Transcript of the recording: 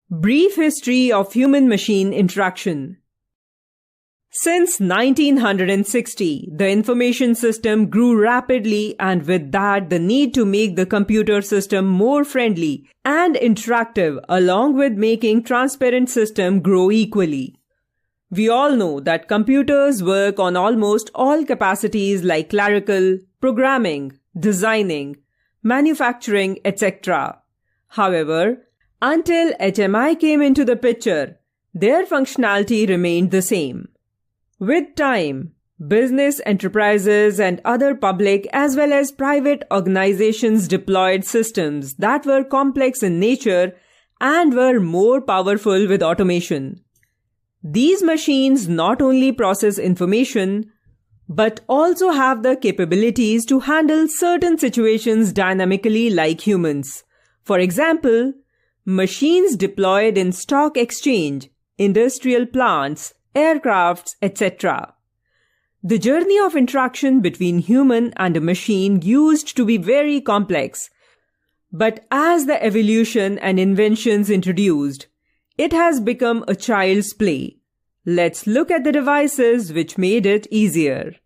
Brief history of human-machine interaction. Since 1960, the information system grew rapidly, and with that, the need to make the computer system more friendly and interactive, along with making transparent system grow equally. We all know that computers work on almost all capacities like clerical, programming, designing, manufacturing, etc. However, until HMI came into the picture, their functionality remained the same. With time, business enterprises and other public as well as private organizations deployed systems that were complex in nature and were more powerful with automation. These machines not only process information, but also have the capabilities to handle certain situations dynamically like humans. For example, machines deployed in stock exchange, industrial plants, aircrafts, etc. The journey of interaction between human and a machine used to be very complex, but as the evolution and inventions introduced, it has become a child's play. Let's look at the devices which made it easier.